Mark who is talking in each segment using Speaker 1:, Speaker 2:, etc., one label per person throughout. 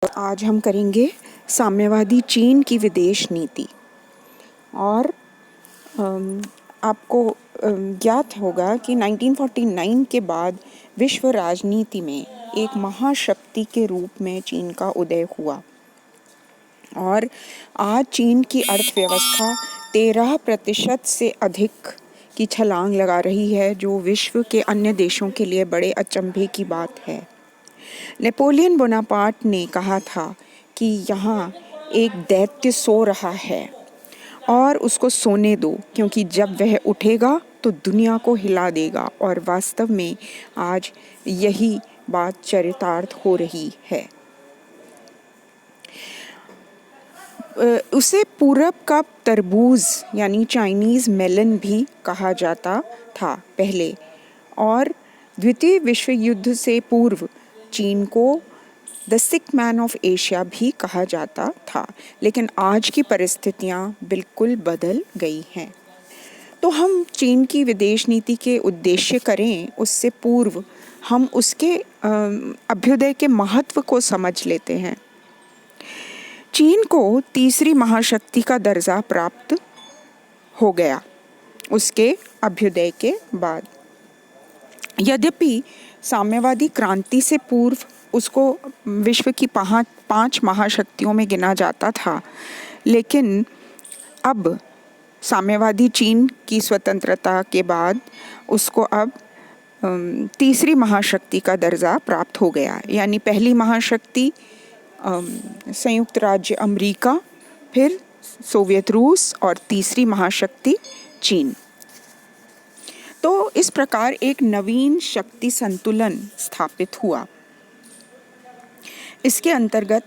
Speaker 1: आज हम करेंगे साम्यवादी चीन की विदेश नीति। और आपको ज्ञात होगा कि 1949 के बाद विश्व राजनीति में एक महाशक्ति के रूप में चीन का उदय हुआ और आज चीन की अर्थव्यवस्था 13% से अधिक की छलांग लगा रही है, जो विश्व के अन्य देशों के लिए बड़े अचंभे की बात है। नेपोलियन बोनापार्ट ने कहा था कि यहाँ एक दैत्य सो रहा है और उसको सोने दो, क्योंकि जब वह उठेगा तो दुनिया को हिला देगा। और वास्तव में आज यही बात चरितार्थ हो रही है। उसे पूरब का तरबूज यानी चाइनीज़ मेलन भी कहा जाता था पहले, और द्वितीय विश्व युद्ध से पूर्व चीन को the sick man of Asia भी कहा जाता था। लेकिन आज की परिस्थितियां बिल्कुल बदल गई हैं। तो हम चीन की विदेश नीति के उद्देश्य करें उससे पूर्व हम उसके अभ्युदय के महत्व को समझ लेते हैं। चीन को तीसरी महाशक्ति का दर्जा प्राप्त हो गया उसके अभ्युदय के बाद। यद्यपि साम्यवादी क्रांति से पूर्व उसको विश्व की 5 महाशक्तियों में गिना जाता था, लेकिन अब साम्यवादी चीन की स्वतंत्रता के बाद उसको अब तीसरी महाशक्ति का दर्जा प्राप्त हो गया। यानी पहली महाशक्ति संयुक्त राज्य अमेरिका, फिर सोवियत रूस और तीसरी महाशक्ति चीन। तो इस प्रकार एक नवीन शक्ति संतुलन स्थापित हुआ। इसके अंतर्गत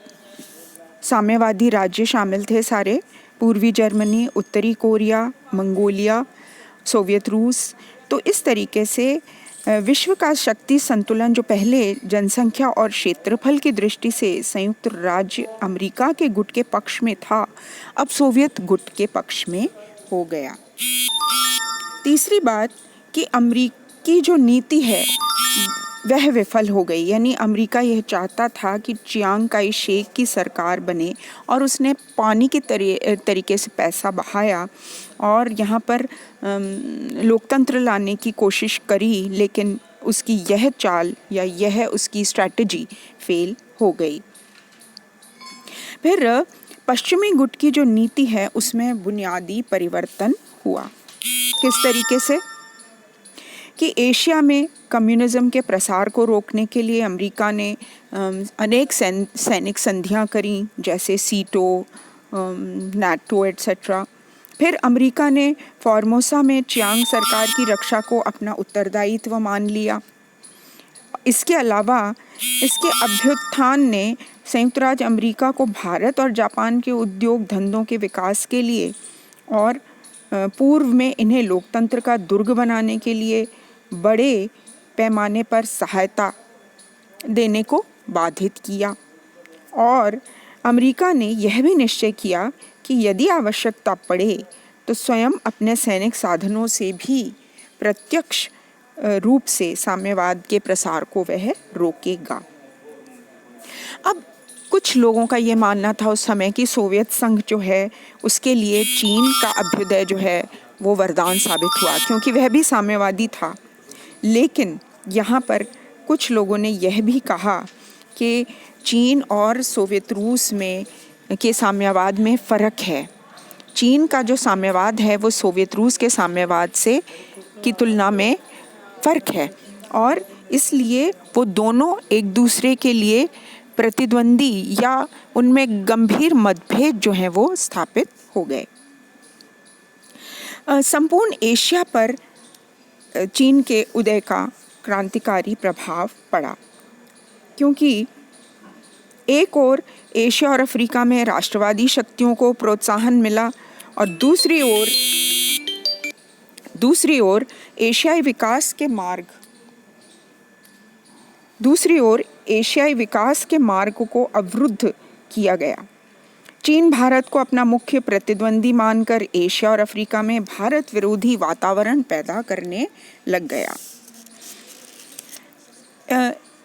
Speaker 1: साम्यवादी राज्य शामिल थे सारे, पूर्वी जर्मनी, उत्तरी कोरिया, मंगोलिया, सोवियत रूस। तो इस तरीके से विश्व का शक्ति संतुलन जो पहले जनसंख्या और क्षेत्रफल की दृष्टि से संयुक्त राज्य अमेरिका के गुट के पक्ष में था, अब सोवियत गुट के पक्ष में हो गया। तीसरी बात कि अमेरिकी जो नीति है वह विफल हो गई। यानी अमेरिका यह चाहता था कि चियांग काई शेक की सरकार बने, और उसने पानी के तरीके से पैसा बहाया और यहाँ पर लोकतंत्र लाने की कोशिश करी, लेकिन उसकी यह चाल या यह उसकी स्ट्रैटेजी फेल हो गई। फिर पश्चिमी गुट की जो नीति है उसमें बुनियादी परिवर्तन हुआ। किस तरीके से कि एशिया में कम्युनिज्म के प्रसार को रोकने के लिए अमेरिका ने अनेक सैनिक संधियां करी, जैसे सीटो, नाटो एट्सेट्रा। फिर अमेरिका ने फॉर्मोसा में चियांग सरकार की रक्षा को अपना उत्तरदायित्व मान लिया। इसके अलावा इसके अभ्युत्थान ने संयुक्त राज्य अमेरिका को भारत और जापान के उद्योग धंधों के विकास के लिए और पूर्व में इन्हें लोकतंत्र का दुर्ग बनाने के लिए बड़े पैमाने पर सहायता देने को बाधित किया। और अमेरिका ने यह भी निश्चय किया कि यदि आवश्यकता पड़े तो स्वयं अपने सैनिक साधनों से भी प्रत्यक्ष रूप से साम्यवाद के प्रसार को वह रोकेगा। अब कुछ लोगों का ये मानना था उस समय कि सोवियत संघ जो है उसके लिए चीन का अभ्युदय जो है वो वरदान साबित हुआ, क्योंकि वह भी साम्यवादी था। लेकिन यहाँ पर कुछ लोगों ने यह भी कहा कि चीन और सोवियत रूस में के साम्यवाद में फ़र्क है। चीन का जो साम्यवाद है वो सोवियत रूस के साम्यवाद से की तुलना में फ़र्क है, और इसलिए वो दोनों एक दूसरे के लिए प्रतिद्वंदी या उनमें गंभीर मतभेद जो हैं वो स्थापित हो गए। संपूर्ण एशिया पर चीन के उदय का क्रांतिकारी प्रभाव पड़ा, क्योंकि एक ओर एशिया और अफ्रीका में राष्ट्रवादी शक्तियों को प्रोत्साहन मिला और दूसरी ओर एशियाई विकास के मार्ग को अवरुद्ध किया गया। चीन भारत को अपना मुख्य प्रतिद्वंदी मानकर एशिया और अफ्रीका में भारत विरोधी वातावरण पैदा करने लग गया।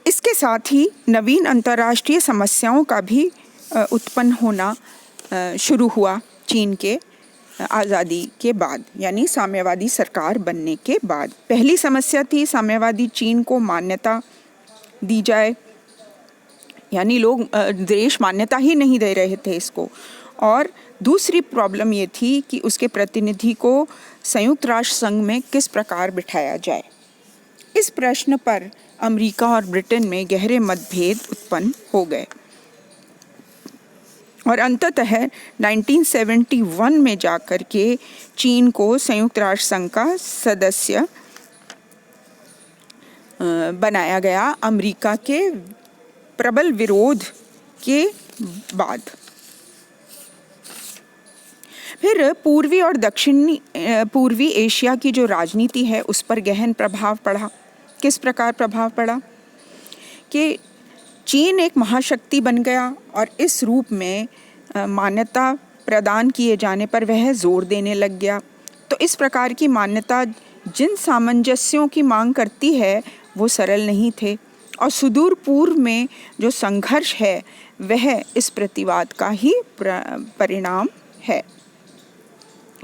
Speaker 1: इस इसके साथ ही नवीन अंतर्राष्ट्रीय समस्याओं का भी उत्पन्न होना शुरू हुआ चीन के आज़ादी के बाद, यानी साम्यवादी सरकार बनने के बाद। पहली समस्या थी साम्यवादी चीन को मान्यता दी जाए, यानी लोग देश मान्यता ही नहीं दे रहे थे इसको। और दूसरी प्रॉब्लम ये थी कि उसके प्रतिनिधि को संयुक्त राष्ट्र संघ में किस प्रकार बिठाया जाए। इस प्रश्न पर अमेरिका और ब्रिटेन में गहरे मतभेद उत्पन्न हो गए और अंततः 1971 में जाकर के चीन को संयुक्त राष्ट्र संघ का सदस्य बनाया गया, अमेरिका के प्रबल विरोध के बाद। फिर पूर्वी और पूर्वी एशिया की जो राजनीति है उस पर गहन प्रभाव पड़ा। किस प्रकार प्रभाव पड़ा कि चीन एक महाशक्ति बन गया और इस रूप में मान्यता प्रदान किए जाने पर वह जोर देने लग गया। तो इस प्रकार की मान्यता जिन सामंजस्यों की मांग करती है वो सरल नहीं थे, और सुदूर पूर्व में जो संघर्ष है वह इस प्रतिवाद का ही परिणाम है,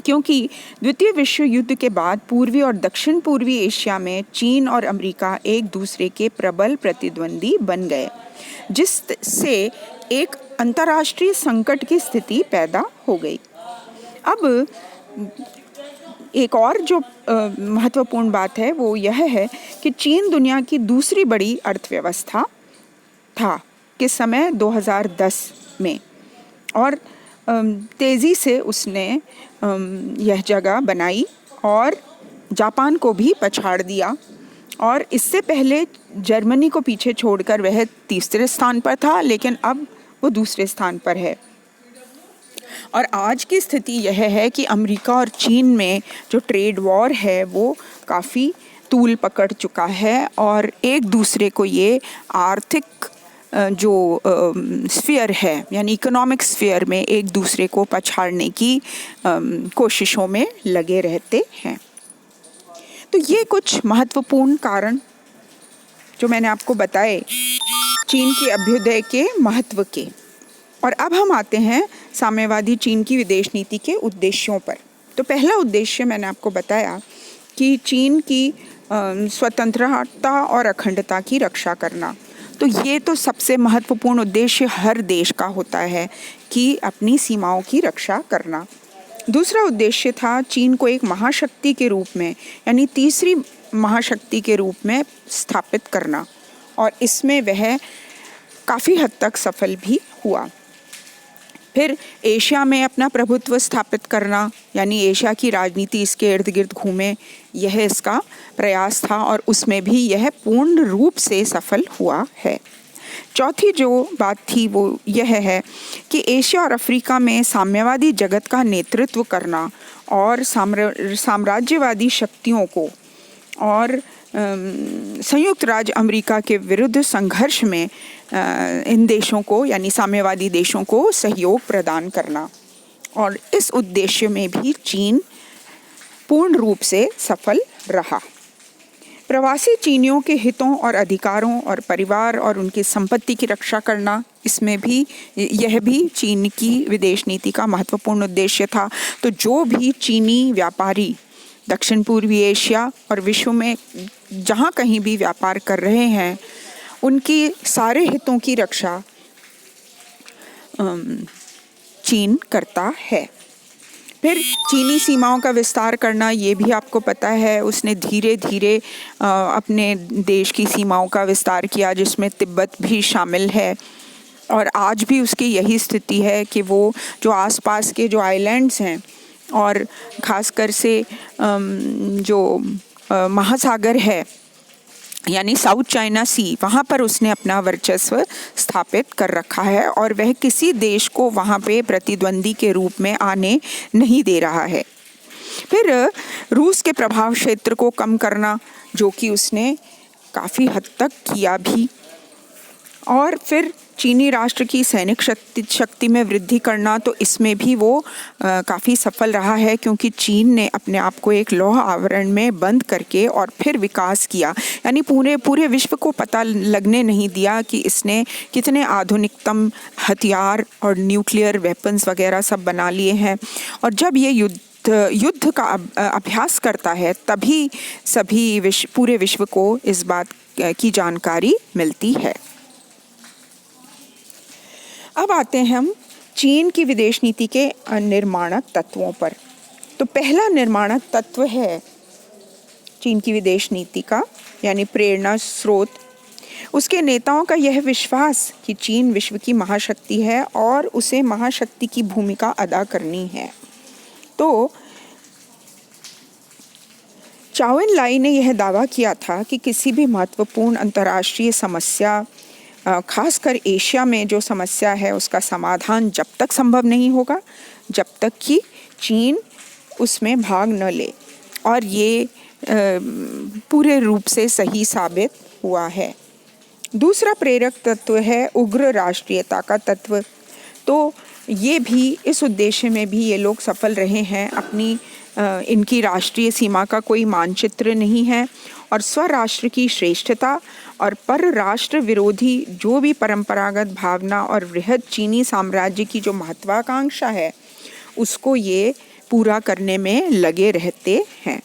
Speaker 1: क्योंकि द्वितीय विश्व युद्ध के बाद पूर्वी और दक्षिण पूर्वी एशिया में चीन और अमेरिका एक दूसरे के प्रबल प्रतिद्वंदी बन गए, जिससे एक अंतर्राष्ट्रीय संकट की स्थिति पैदा हो गई। अब एक और जो महत्वपूर्ण बात है वो यह है कि चीन दुनिया की दूसरी बड़ी अर्थव्यवस्था था किस समय 2010 में, और तेज़ी से उसने यह जगह बनाई और जापान को भी पछाड़ दिया, और इससे पहले जर्मनी को पीछे छोड़कर वह तीसरे स्थान पर था, लेकिन अब वो दूसरे स्थान पर है। और आज की स्थिति यह है कि अमेरिका और चीन में जो ट्रेड वॉर है वो काफ़ी तूल पकड़ चुका है, और एक दूसरे को ये आर्थिक जो स्फीयर है यानी इकोनॉमिक स्फीयर में एक दूसरे को पछाड़ने की कोशिशों में लगे रहते हैं। तो ये कुछ महत्वपूर्ण कारण जो मैंने आपको बताए चीन के अभ्युदय के महत्व के। और अब हम आते हैं साम्यवादी चीन की विदेश नीति के उद्देश्यों पर। तो पहला उद्देश्य मैंने आपको बताया कि चीन की स्वतंत्रता और अखंडता की रक्षा करना। तो ये तो सबसे महत्वपूर्ण उद्देश्य हर देश का होता है कि अपनी सीमाओं की रक्षा करना। दूसरा उद्देश्य था चीन को एक महाशक्ति के रूप में यानी तीसरी महाशक्ति के रूप में स्थापित करना, और इसमें वह काफ़ी हद तक सफल भी हुआ। फिर एशिया में अपना प्रभुत्व स्थापित करना, यानी एशिया की राजनीति इसके इर्द गिर्द घूमे, यह इसका प्रयास था और उसमें भी यह पूर्ण रूप से सफल हुआ है। चौथी जो बात थी वो यह है कि एशिया और अफ्रीका में साम्यवादी जगत का नेतृत्व करना और साम्राज्यवादी शक्तियों को और संयुक्त राज्य अमेरिका के विरुद्ध संघर्ष में इन देशों को यानी साम्यवादी देशों को सहयोग प्रदान करना, और इस उद्देश्य में भी चीन पूर्ण रूप से सफल रहा। प्रवासी चीनियों के हितों और अधिकारों और परिवार और उनकी संपत्ति की रक्षा करना, इसमें भी यह भी चीन की विदेश नीति का महत्वपूर्ण उद्देश्य था। तो जो भी चीनी व्यापारी दक्षिण पूर्वी एशिया और विश्व में जहाँ कहीं भी व्यापार कर रहे हैं उनकी सारे हितों की रक्षा चीन करता है। फिर चीनी सीमाओं का विस्तार करना, ये भी आपको पता है, उसने धीरे धीरे अपने देश की सीमाओं का विस्तार किया जिसमें तिब्बत भी शामिल है, और आज भी उसकी यही स्थिति है कि वो जो आसपास के जो आइलैंड्स हैं और ख़ासकर से जो महासागर है यानी साउथ चाइना सी, वहाँ पर उसने अपना वर्चस्व स्थापित कर रखा है और वह किसी देश को वहाँ पे प्रतिद्वंदी के रूप में आने नहीं दे रहा है। फिर रूस के प्रभाव क्षेत्र को कम करना, जो कि उसने काफ़ी हद तक किया भी, और फिर चीनी राष्ट्र की सैनिक शक्ति में वृद्धि करना, तो इसमें भी वो काफ़ी सफल रहा है, क्योंकि चीन ने अपने आप को एक लौह आवरण में बंद करके और फिर विकास किया। यानी पूरे विश्व को पता लगने नहीं दिया कि इसने कितने आधुनिकतम हथियार और न्यूक्लियर वेपन्स वगैरह सब बना लिए हैं। और जब ये युद्ध का अभ्यास करता है, तभी पूरे विश्व को इस बात की जानकारी मिलती है। अब आते हैं हम चीन की विदेश नीति के निर्माणक तत्वों पर। तो पहला निर्माणक तत्व है चीन की विदेश नीति का, यानी प्रेरणा स्रोत, उसके नेताओं का यह विश्वास कि चीन विश्व की महाशक्ति है और उसे महाशक्ति की भूमिका अदा करनी है। तो चाओ एन लाई ने यह दावा किया था कि किसी भी महत्वपूर्ण अंतर्राष्ट्रीय समस्या, खासकर एशिया में जो समस्या है, उसका समाधान जब तक संभव नहीं होगा जब तक कि चीन उसमें भाग न ले। और ये पूरे रूप से सही साबित हुआ है। दूसरा प्रेरक तत्व है उग्र राष्ट्रीयता का तत्व। तो ये भी, इस उद्देश्य में भी ये लोग सफल रहे हैं। इनकी राष्ट्रीय सीमा का कोई मानचित्र नहीं है और स्वराष्ट्र की श्रेष्ठता और परराष्ट्र विरोधी जो भी परंपरागत भावना और वृहद चीनी साम्राज्य की जो महत्वाकांक्षा है, उसको ये पूरा करने में लगे रहते हैं।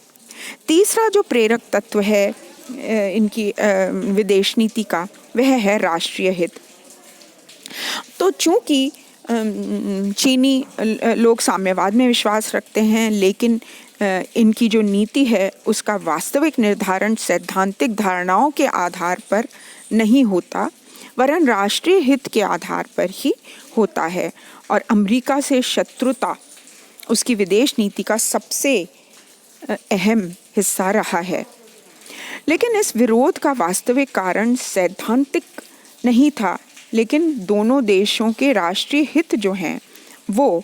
Speaker 1: तीसरा जो प्रेरक तत्व है इनकी विदेश नीति का, वह है राष्ट्रीय हित। तो चूंकि चीनी लोग साम्यवाद में विश्वास रखते हैं, लेकिन इनकी जो नीति है उसका वास्तविक निर्धारण सैद्धांतिक धारणाओं के आधार पर नहीं होता, वरन राष्ट्रीय हित के आधार पर ही होता है। और अमेरिका से शत्रुता उसकी विदेश नीति का सबसे अहम हिस्सा रहा है। लेकिन इस विरोध का वास्तविक कारण सैद्धांतिक नहीं था, लेकिन दोनों देशों के राष्ट्रीय हित जो हैं वो,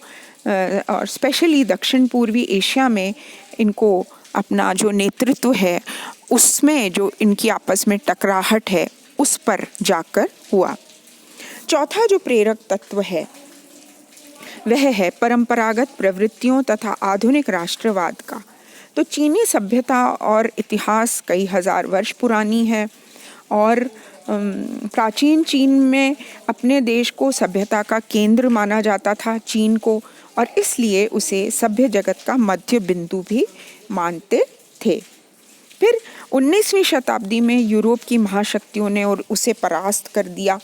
Speaker 1: और स्पेशली दक्षिण पूर्वी एशिया में इनको अपना जो नेतृत्व है उसमें जो इनकी आपस में टकराहट है, उस पर जाकर हुआ। चौथा जो प्रेरक तत्व है वह है परंपरागत प्रवृत्तियों तथा आधुनिक राष्ट्रवाद का। तो चीनी सभ्यता और इतिहास कई हजार वर्ष पुरानी है और प्राचीन चीन में अपने देश को सभ्यता का केंद्र माना जाता था, चीन को, और इसलिए उसे सभ्य जगत का मध्य बिंदु भी मानते थे। फिर 19वीं शताब्दी में यूरोप की महाशक्तियों ने और उसे परास्त कर दिया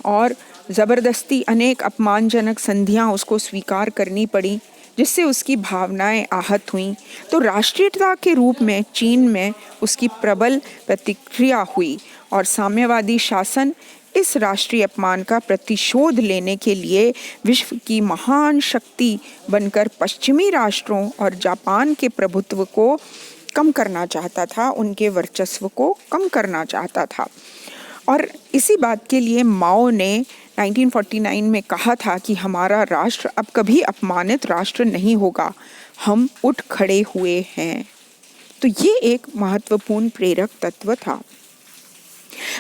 Speaker 1: और ज़बरदस्ती अनेक अपमानजनक संधियां उसको स्वीकार करनी पड़ी, जिससे उसकी भावनाएं आहत हुईं। तो राष्ट्रीयता के रूप में चीन में उसकी प्रबल प्रतिक्रिया हुई और साम्यवादी शासन इस राष्ट्रीय अपमान का प्रतिशोध लेने के लिए विश्व की महान शक्ति बनकर पश्चिमी राष्ट्रों और जापान के प्रभुत्व को कम करना चाहता था, उनके वर्चस्व को कम करना चाहता था। और इसी बात के लिए माओ ने 1949 में कहा था कि हमारा राष्ट्र अब कभी अपमानित राष्ट्र नहीं होगा, हम उठ खड़े हुए हैं। तो ये एक महत्वपूर्ण प्रेरक तत्व था।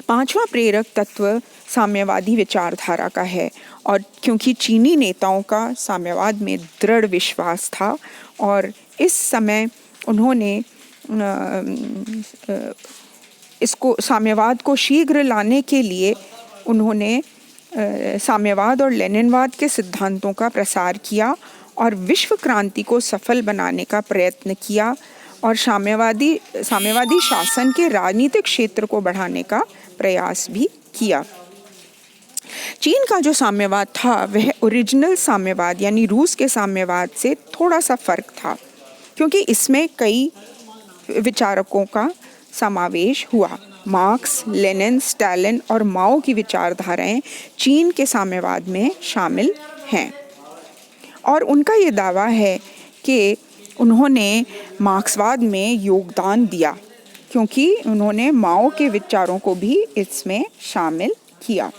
Speaker 1: पांचवा प्रेरक तत्व साम्यवादी विचारधारा का है, और क्योंकि चीनी नेताओं का साम्यवाद में दृढ़ विश्वास था और इस समय उन्होंने इसको साम्यवाद को शीघ्र लाने के लिए उन्होंने साम्यवाद और लेनिनवाद के सिद्धांतों का प्रसार किया और विश्व क्रांति को सफल बनाने का प्रयत्न किया और साम्यवादी शासन के राजनीतिक क्षेत्र को बढ़ाने का प्रयास भी किया। चीन का जो साम्यवाद था वह ओरिजिनल साम्यवाद यानी रूस के साम्यवाद से थोड़ा सा फर्क था, क्योंकि इसमें कई विचारकों का समावेश हुआ। मार्क्स, लेनिन, स्टालिन और माओ की विचारधाराएं चीन के साम्यवाद में शामिल हैं और उनका ये दावा है कि उन्होंने मार्क्सवाद में योगदान दिया, क्योंकि उन्होंने माओ के विचारों को भी इसमें शामिल किया।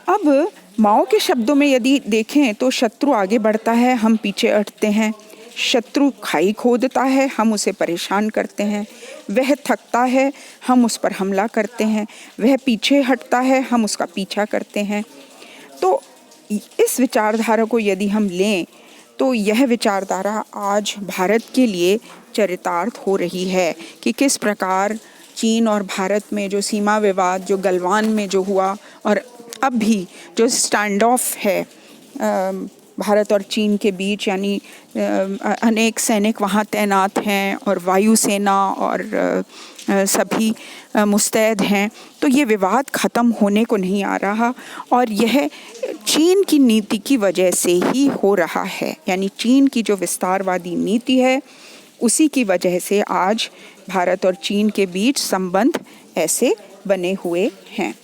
Speaker 1: अब माओ के शब्दों में यदि देखें तो शत्रु आगे बढ़ता है, हम पीछे हटते हैं। शत्रु खाई खोदता है, हम उसे परेशान करते हैं। वह थकता है, हम उस पर हमला करते हैं। वह पीछे हटता है, हम उसका पीछा करते हैं। तो इस विचारधारा को यदि हम लें तो यह विचारधारा आज भारत के लिए चरितार्थ हो रही है कि किस प्रकार चीन और भारत में जो सीमा विवाद, जो गलवान में जो हुआ, और अब भी जो स्टैंड ऑफ है भारत और चीन के बीच, यानी अनेक सैनिक वहाँ तैनात हैं और वायुसेना और सभी मुस्तैद हैं। तो ये विवाद ख़त्म होने को नहीं आ रहा और यह चीन की नीति की वजह से ही हो रहा है। यानी चीन की जो विस्तारवादी नीति है उसी की वजह से आज भारत और चीन के बीच संबंध ऐसे बने हुए हैं।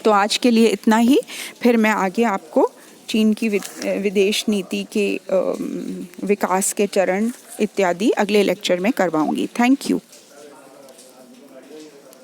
Speaker 1: तो आज के लिए इतना ही। फिर मैं आगे आपको चीन की विदेश नीति के विकास के चरण इत्यादि अगले लेक्चर में करवाऊंगी। Thank you.